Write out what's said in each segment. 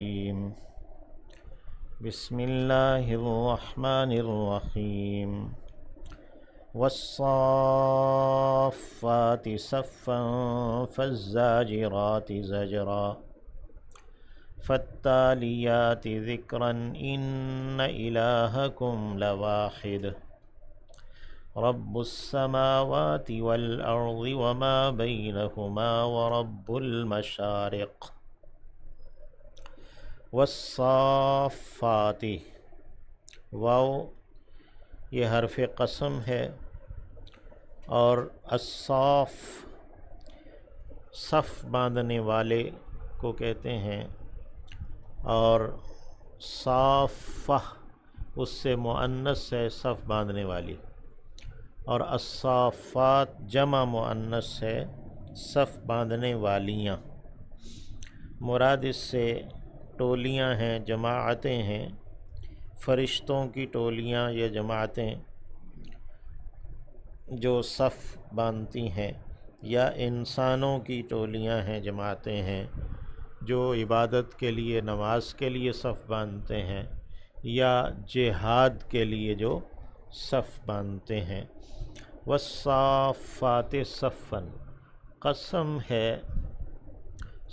الرجيم. بسم الله الرحمن الرحيم. والصافات صفا فالزاجرات زجرا فالتاليات ذكرا إن إلهكم لواحد رب السماوات والأرض وما بينهما ورب المشارق. والصافات، واو یہ حرف قسم ہے، اور الصاف صف باندھنے والے کو کہتے ہیں، اور صافہ اس سے مؤنث ہے صف باندھنے والی، اور الصافات جمع مؤنث ہے صف باندھنے والیاں. مراد اس سے ٹولیاں ہیں، جماعتیں ہیں، فرشتوں کی ٹولیاں یا جماعتیں جو صف باندھتی ہیں، یا انسانوں کی ٹولیاں ہیں، جماعتیں ہیں جو عبادت کے لیے، نماز کے لیے صف باندھتے ہیں، یا جہاد کے لیے جو صف باندھتے ہیں. والصافات صفا، قسم ہے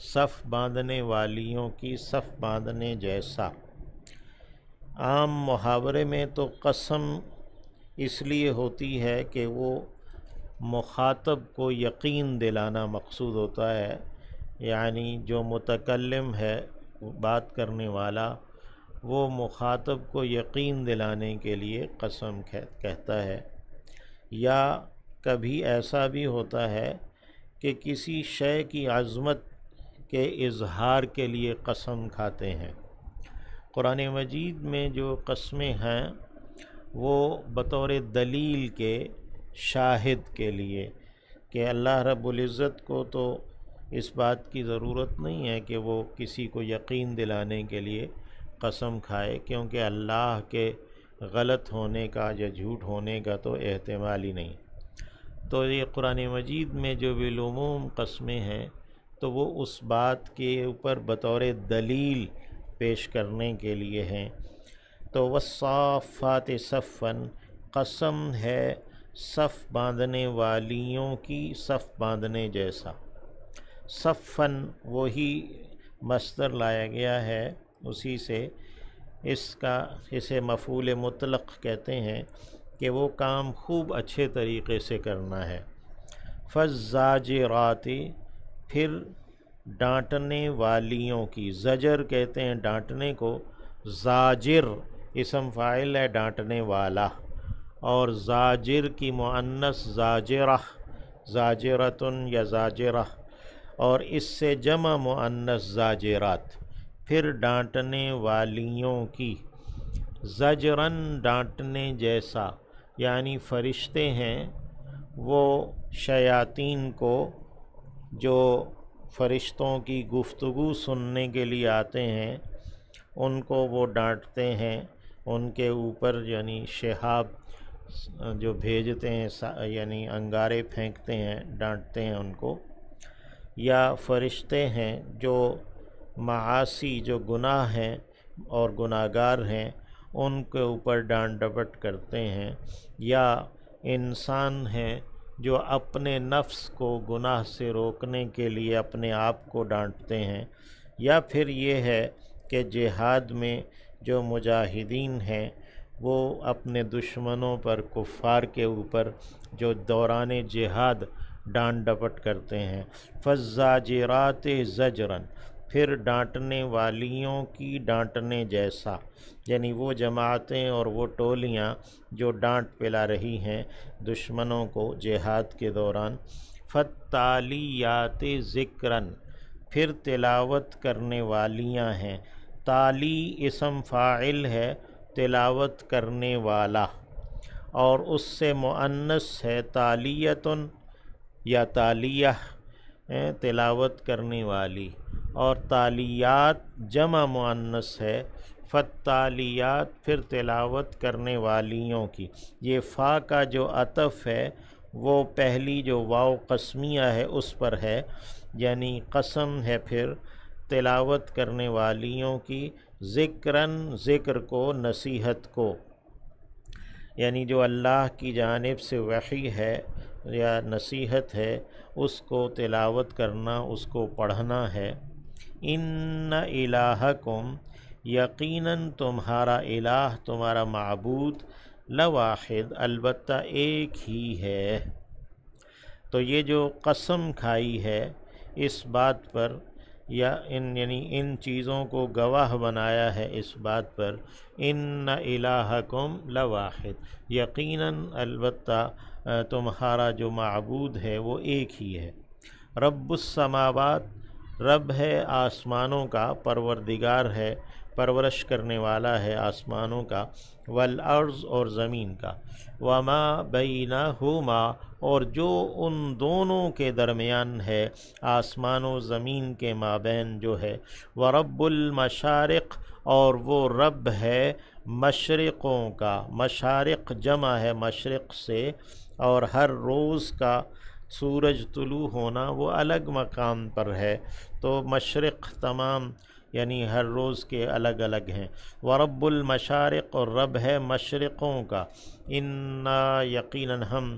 صف باندھنے والیوں کی صف باندھنے جیسا. عام محاورے میں تو قسم اس لیے ہوتی ہے کہ وہ مخاطب کو یقین دلانا مقصود ہوتا ہے، یعنی جو متکلم ہے، بات کرنے والا، وہ مخاطب کو یقین دلانے کے لیے قسم کہتا ہے. یا کبھی ایسا بھی ہوتا ہے کہ کسی شے کی عظمت کے اظہار کے لیے قسم کھاتے ہیں. قرآن مجید میں جو قسمیں ہیں وہ بطور دلیل کے، شاہد کے لیے، کہ اللہ رب العزت کو تو اس بات کی ضرورت نہیں ہے کہ وہ کسی کو یقین دلانے کے لیے قسم کھائے، کیونکہ اللہ کے غلط ہونے کا یا جھوٹ ہونے کا تو احتمال ہی نہیں. تو یہ قرآن مجید میں جو بالعموم قسمیں ہیں تو وہ اس بات کے اوپر بطور دلیل پیش کرنے کے لیے ہیں. تو والصافات صفا، قسم ہے صف باندھنے والیوں کی صف باندھنے جیسا. صفا وہی مصدر لایا گیا ہے، اسی سے اسے مفعول مطلق کہتے ہیں کہ وہ کام خوب اچھے طریقے سے کرنا ہے. فالزاجرات، پھر ڈانٹنے والیوں کی. زجر کہتے ہیں ڈانٹنے کو، زاجر اسم فاعل ہے ڈانٹنے والا، اور زاجر کی مؤنث زاجرہ، زاجرتن یا زاجرہ، اور اس سے جمع مؤنث زاجرات. پھر ڈانٹنے والیوں کی. زجرن ڈانٹنے جیسا، یعنی فرشتے ہیں وہ شیاطین کو، جو فرشتوں کی گفتگو سننے کے لیے آتے ہیں، ان کو وہ ڈانٹتے ہیں. ان کے اوپر یعنی شہاب جو بھیجتے ہیں، یعنی انگارے پھینکتے ہیں، ڈانٹتے ہیں ان کو. یا فرشتے ہیں جو معاصی، جو گناہ ہیں اور گناہگار ہیں، ان کے اوپر ڈانٹ ڈپٹ کرتے ہیں. یا انسان ہیں جو اپنے نفس کو گناہ سے روکنے کے لیے اپنے آپ کو ڈانٹتے ہیں. یا پھر یہ ہے کہ جہاد میں جو مجاہدین ہیں وہ اپنے دشمنوں پر، کفار کے اوپر جو دوران جہاد ڈانٹ ڈپٹ کرتے ہیں. فالزاجرات زجرا، پھر ڈانٹنے والیوں کی ڈانٹنے جیسا، یعنی وہ جماعتیں اور وہ ٹولیاں جو ڈانٹ پلا رہی ہیں دشمنوں کو جہاد کے دوران. فالتالیات ذکرا، پھر تلاوت کرنے والیاں ہیں. تالی اسم فاعل ہے تلاوت کرنے والا، اور اس سے مؤنث ہے تالیتن یا تالیہ، تلاوت کرنے والی. اور تالیات جمع مؤنث ہے. فالتالیات، پھر تلاوت کرنے والیوں کی. یہ فا کا جو عطف ہے وہ پہلی جو واو قسمیہ ہے اس پر ہے، یعنی قسم ہے پھر تلاوت کرنے والیوں کی ذکراً ذکر کو، نصیحت کو، یعنی جو اللہ کی جانب سے وحی ہے یا نصیحت ہے اس کو تلاوت کرنا، اس کو پڑھنا ہے۔ ان الہکم، یقیناً تمہارا الہ، تمہارا معبود، لواحد، البتہ ایک ہی ہے۔ تو یہ جو قسم کھائی ہے اس بات پر، یا یعنی ان چیزوں کو گواہ بنایا ہے اس بات پر، ان الہکم لواحد، یقیناً البتہ تمہارا جو معبود ہے وہ ایک ہی ہے۔ رب السماوات، رب ہے آسمانوں کا، پروردگار ہے، پرورش کرنے والا ہے آسمانوں کا، والارض، اور زمین کا، وما بینہما، اور جو ان دونوں کے درمیان ہے، آسمان و زمین کے مابین جو ہے، ورب المشارق، اور وہ رب ہے مشرقوں کا، مشارق جمع ہے مشرق سے، اور ہر روز کا سورج طلوع ہونا وہ الگ مقام پر ہے، تو مشرق تمام یعنی ہر روز کے الگ الگ ہیں۔ ورب المشارق، اور رب ہے مشرقوں کا، انا، یقیناً ہم،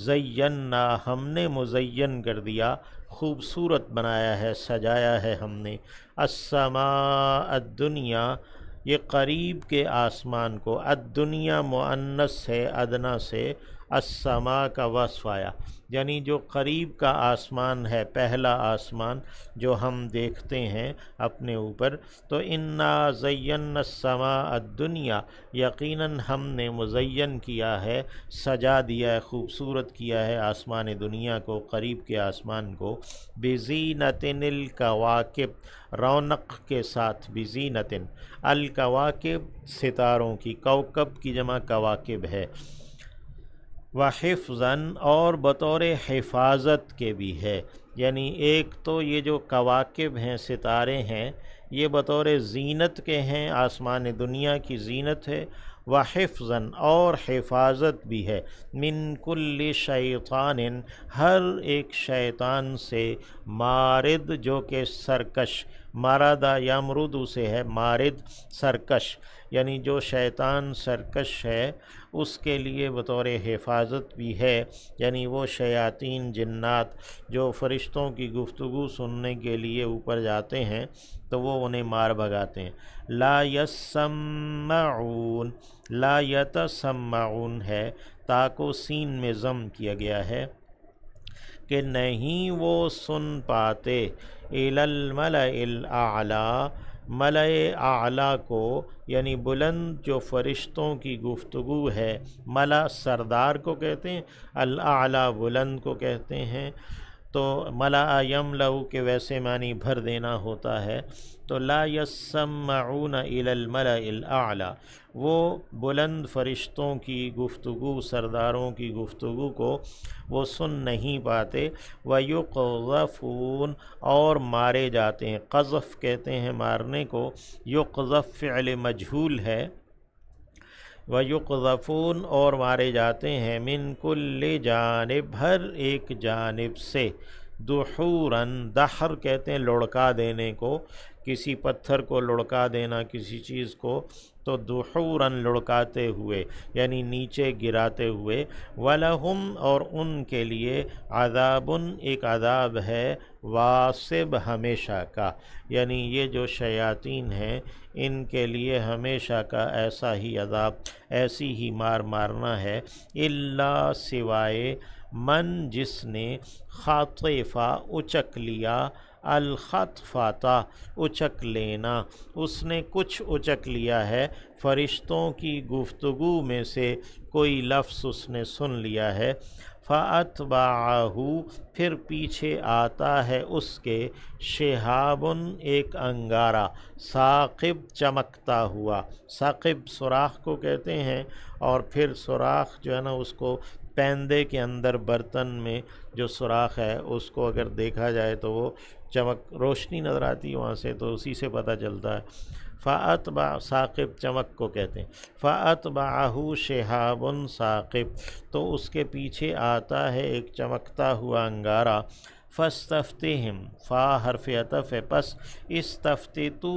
زینا، ہم نے مزین کر دیا، خوبصورت بنایا ہے، سجایا ہے ہم نے، السماء الدنیا، یہ قریب کے آسمان کو، الدنیا مؤنث ہے ادنا سے، السماء کا وصف آیا، یعنی جو قریب کا آسمان ہے، پہلا آسمان جو ہم دیکھتے ہیں اپنے اوپر، تو انا زینا السماء الدنیا، یقیناً ہم نے مزین کیا ہے، سجا دیا ہے، خوبصورت کیا ہے آسمان دنیا کو، قریب کے آسمان کو، بزینۃ الکواکب، رونق کے ساتھ، بزینۃ الکواکب، ستاروں کی، کوکب کی جمع کواکب ہے، وحفظاً، اور بطور حفاظت کے بھی ہے، یعنی ایک تو یہ جو کواکب ہیں، ستارے ہیں، یہ بطور زینت کے ہیں، آسمان دنیا کی زینت ہے، وحفظاً، اور حفاظت بھی ہے، من کل شیطان، ہر ایک شیطان سے، مارد، جو کہ سرکش، مارادہ یامردو سے ہے، مارد سرکش، یعنی جو شیطان سرکش ہے اس کے لیے بطور حفاظت بھی ہے، یعنی وہ شیاطین جنات جو فرشتوں کی گفتگو سننے کے لیے اوپر جاتے ہیں تو وہ انہیں مار بھگاتے ہیں۔ لا یسمعون، لا یتسمعون ہے، تا کو سین میں ضم کیا گیا ہے کہ نہیں وہ سن پاتے، الی الملأ الاعلیٰ، ملأ اعلیٰ کو، یعنی بلند جو فرشتوں کی گفتگو ہے، ملأ سردار کو کہتے ہیں، الاعلیٰ بلند کو کہتے ہیں، تو ملأ یملأ کے ویسے معنی بھر دینا ہوتا ہے، تو لا یسمعون الی الملأ الاعلیٰ، وہ بلند فرشتوں کی گفتگو، سرداروں کی گفتگو کو وہ سن نہیں پاتے، وَيُقْذَفُونَ، اور مارے جاتے ہیں، قذف کہتے ہیں مارنے کو، یقذف فعل مجہول ہے، وَيُقْذَفُونَ، اور مارے جاتے ہیں، من کل جانب، ہر ایک جانب سے، دحوراً، دحر کہتے ہیں لڑکا دینے کو، کسی پتھر کو لڑکا دینا، کسی چیز کو، تو دحوراً لڑکاتے ہوئے، یعنی نیچے گراتے ہوئے، وَلَهُمْ، اور ان کے لیے، عذابٌ، ایک عذاب ہے، واصب، ہمیشہ کا، یعنی یہ جو شیاطین ہیں ان کے لیے ہمیشہ کا ایسا ہی عذاب، ایسی ہی مار مارنا ہے، الا، سوائے، من، جس نے، خاطفہ، اچک لیا، الخطفۃ، اچک لینا، اس نے کچھ اچک لیا ہے، فرشتوں کی گفتگو میں سے کوئی لفظ اس نے سن لیا ہے، فَأَتْبَعَهُ، پھر پیچھے آتا ہے اس کے، شہاب، ایک انگارہ، ثاقب، چمکتا ہوا، ثاقب سوراخ کو کہتے ہیں، اور پھر سوراخ جو ہے نا اس کو پیندے کے اندر برتن میں جو سوراخ ہے اس کو اگر دیکھا جائے تو وہ چمک، روشنی نظر آتی ہے وہاں سے، تو اسی سے پتہ چلتا ہے، فَأَتْبَعَ، ثاقب چمک کو کہتے ہیں، فَأَتْبَعَهُ شِهَابٌ ثَاقِب، تو اس کے پیچھے آتا ہے ایک چمکتا ہوا انگارہ، فاستفتہم، فا حرف عطف ہے، پس استفتی تو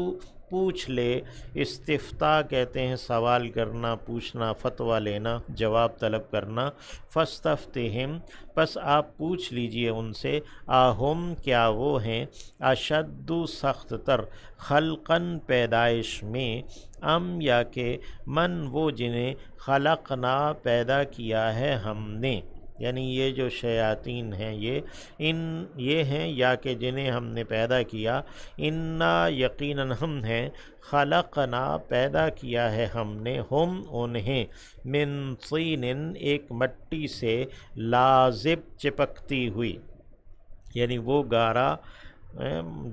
پوچھ لے، استفتاء کہتے ہیں سوال کرنا، پوچھنا، فتویٰ لینا، جواب طلب کرنا۔ فاستفتہم، پس آپ پوچھ لیجئے ان سے، آہم کیا وہ ہیں، اشد سخت تر، خلقاً پیدائش میں، ام یا کہ من وہ جنہیں خلقنا پیدا کیا ہے ہم نے، یعنی یہ جو شیاطین ہیں یہ ہیں یا کہ جنہیں ہم نے پیدا کیا، انا یقیناً ہم ہیں، خلقنا پیدا کیا ہے ہم نے، ہم انہیں، من طین ایک مٹی سے، لازب چپکتی ہوئی، یعنی وہ گارا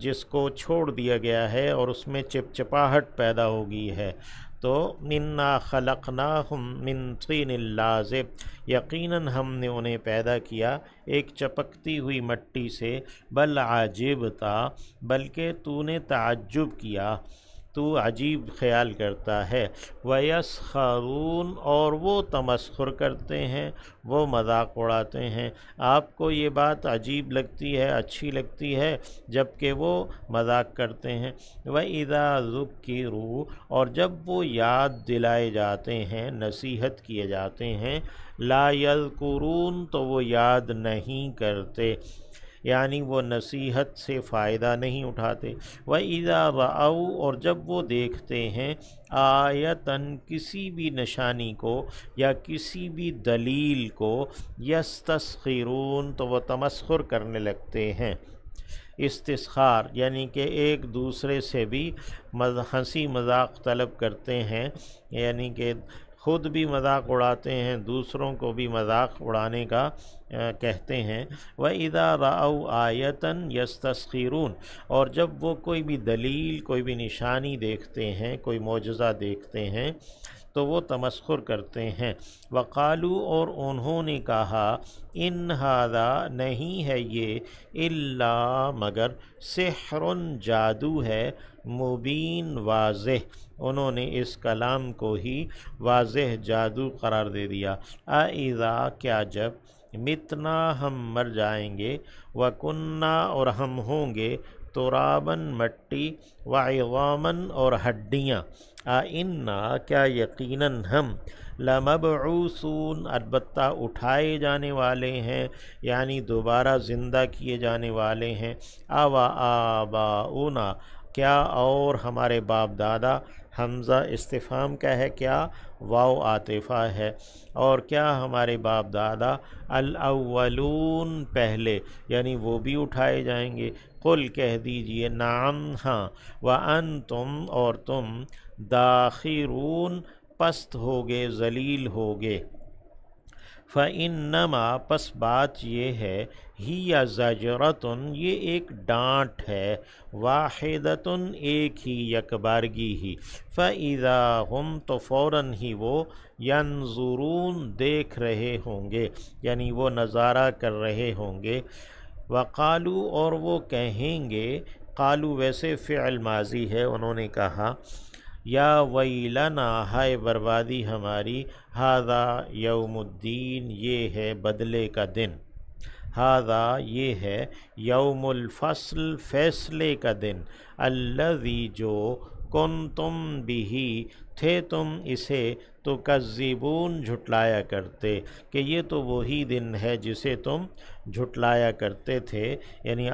جس کو چھوڑ دیا گیا ہے اور اس میں چپچپاہٹ پیدا ہو گئی ہے، تو انا خلقناہم من طین لازب، یقیناً ہم نے انہیں پیدا کیا ایک چپکتی ہوئی مٹی سے، بل عجبتا، بلکہ تو نے تعجب کیا، تو عجیب خیال کرتا ہے، وَيَسْخَرُونَ اور وہ تمسخر کرتے ہیں، وہ مذاق اڑاتے ہیں، آپ کو یہ بات عجیب لگتی ہے، اچھی لگتی ہے، جبکہ وہ مذاق کرتے ہیں۔ وَإِذَا ذُكِّرُوا اور جب وہ یاد دلائے جاتے ہیں، نصیحت کیے جاتے ہیں، لا یذکرون تو وہ یاد نہیں کرتے، یعنی وہ نصیحت سے فائدہ نہیں اٹھاتے۔ وَإِذَا رَأَوْا اور جب وہ دیکھتے ہیں، آیتاً کسی بھی نشانی کو یا کسی بھی دلیل کو، یستسخرون تو وہ تمسخر کرنے لگتے ہیں۔ استسخار یعنی کہ ایک دوسرے سے بھی ہنسی مذاق طلب کرتے ہیں، یعنی کہ خود بھی مذاق اڑاتے ہیں، دوسروں کو بھی مذاق اڑانے کا کہتے ہیں۔ وَإِذَا رَأَوْا آیَةً يَسْتَسْخِرُونَ اور جب وہ کوئی بھی دلیل، کوئی بھی نشانی دیکھتے ہیں، کوئی معجزہ دیکھتے ہیں تو وہ تمسخر کرتے ہیں۔ وقالو اور انہوں نے کہا، ان ھذا نہیں ہے یہ، الا مگر، سحر جادو ہے، مبین واضح، انہوں نے اس کلام کو ہی واضح جادو قرار دے دیا۔ اَإِذَا کیا جب، متنا ہم مر جائیں گے، وَكُنَّا اور ہم ہوں گے، تراباً مٹی، وعظاماً اور ہڈیاں، اِنَّا کیا یقیناً ہم، لمبعوثون البتہ اٹھائے جانے والے ہیں، یعنی دوبارہ زندہ کیے جانے والے ہیں، آباؤنا کیا اور ہمارے باپ دادا، حمزہ استفہام کا ہے کیا، واو عاطفہ ہے، اور کیا ہمارے باپ دادا، الاولون پہلے، یعنی وہ بھی اٹھائے جائیں گے، قل کہہ دیجئے، نعم ہاں، وانتم اور تم، داخرون پست ہوگے، ذلیل ہوگے۔ فَإِنَّمَا پس بات یہ ہے، ہی زجرتن یہ ایک ڈانٹ ہے، واحدتن ایک ہی، یکبارگی ہی، فَإِذَا ہم تو فوراً ہی وہ، ینظرون دیکھ رہے ہوں گے، یعنی وہ نظارہ کر رہے ہوں گے۔ وقالو اور وہ کہیں گے، قالو ویسے فعل ماضی ہے، انہوں نے کہا، یا ویلنا ہائے بربادی ہماری، ھذا یوم الدین یہ ہے بدلے کا دن، ھذا یہ ہے، یوم الفصل فیصلے کا دن، الذی جو، کنتم بہ تھے تم اسے، تکذبون جھٹلایا کرتے، کہ یہ تو وہی دن ہے جسے تم جھٹلایا کرتے تھے، یعنی